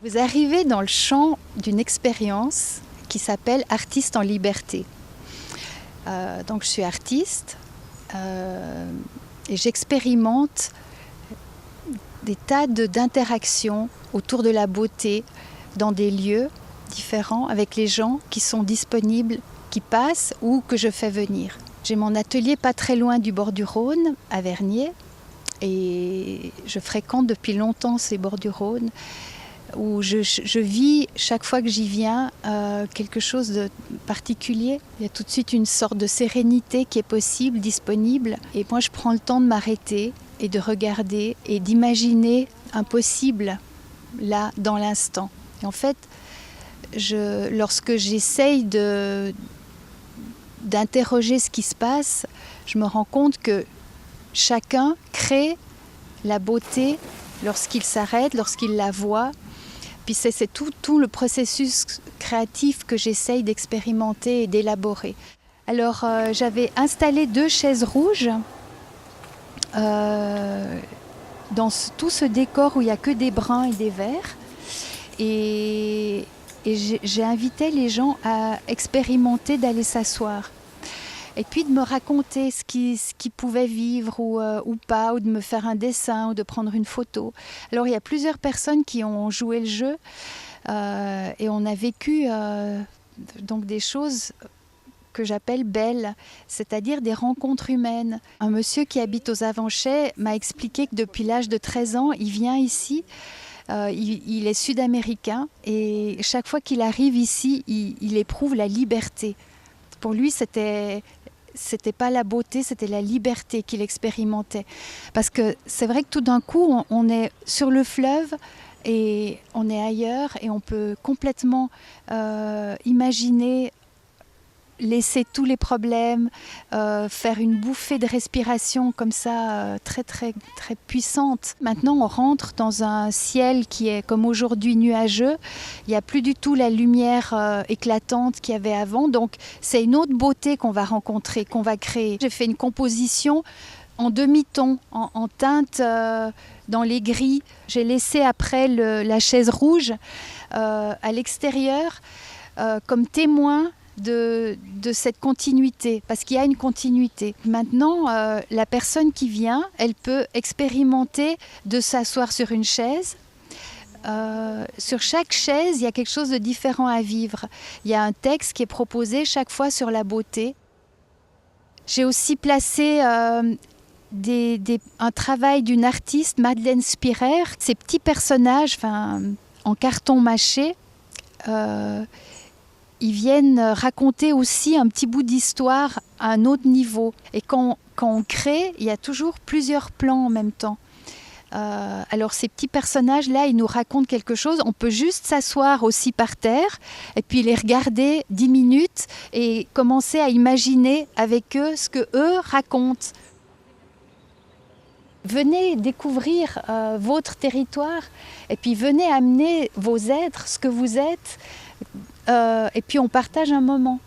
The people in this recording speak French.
Vous arrivez dans le champ d'une expérience qui s'appelle Artiste en liberté. Donc je suis artiste et j'expérimente des tas d'interactions autour de la beauté dans des lieux différents avec les gens qui sont disponibles, qui passent ou que je fais venir. J'ai mon atelier pas très loin du bord du Rhône, à Vernier, et je fréquente depuis longtemps ces bords du Rhône, où je vis chaque fois que j'y viens quelque chose de particulier. Il y a tout de suite une sorte de sérénité qui est possible, disponible. Et moi, je prends le temps de m'arrêter et de regarder et d'imaginer un possible là, dans l'instant. Et en fait, lorsque j'essaye d'interroger ce qui se passe, je me rends compte que chacun crée la beauté lorsqu'il s'arrête, lorsqu'il la voit. Puis c'est tout le processus créatif que j'essaye d'expérimenter et d'élaborer. Alors j'avais installé 2 chaises rouges dans tout ce décor où il n'y a que des bruns et des verts. Et j'ai invité les gens à expérimenter d'aller s'asseoir. Et puis de me raconter ce qu'ils pouvaient vivre ou pas, ou de me faire un dessin, ou de prendre une photo. Alors il y a plusieurs personnes qui ont joué le jeu et on a vécu donc des choses que j'appelle belles, c'est-à-dire des rencontres humaines. Un monsieur qui habite aux Avanchais m'a expliqué que depuis l'âge de 13 ans, il vient ici. Il est sud-américain et chaque fois qu'il arrive ici, il éprouve la liberté. Pour lui, c'était pas la beauté, c'était la liberté qu'il expérimentait. Parce que c'est vrai que tout d'un coup, on est sur le fleuve et on est ailleurs et on peut complètement imaginer laisser tous les problèmes, faire une bouffée de respiration comme ça, très très très puissante. Maintenant, on rentre dans un ciel qui est comme aujourd'hui nuageux. Il n'y a plus du tout la lumière éclatante qu'il y avait avant. Donc, c'est une autre beauté qu'on va rencontrer, qu'on va créer. J'ai fait une composition en demi-ton, en teinte dans les gris. J'ai laissé après la chaise rouge à l'extérieur comme témoin de cette continuité, parce qu'il y a une continuité. Maintenant, la personne qui vient, elle peut expérimenter de s'asseoir sur une chaise. Sur chaque chaise, il y a quelque chose de différent à vivre. Il y a un texte qui est proposé chaque fois sur la beauté. J'ai aussi placé un travail d'une artiste, Madeleine Spirer. Ces petits personnages en carton mâché, ils viennent raconter aussi un petit bout d'histoire à un autre niveau. Et quand on crée, il y a toujours plusieurs plans en même temps. Alors ces petits personnages-là, ils nous racontent quelque chose. On peut juste s'asseoir aussi par terre et puis les regarder 10 minutes et commencer à imaginer avec eux ce qu'eux racontent. Venez découvrir votre territoire et puis venez amener vos êtres, ce que vous êtes. Et puis on partage un moment.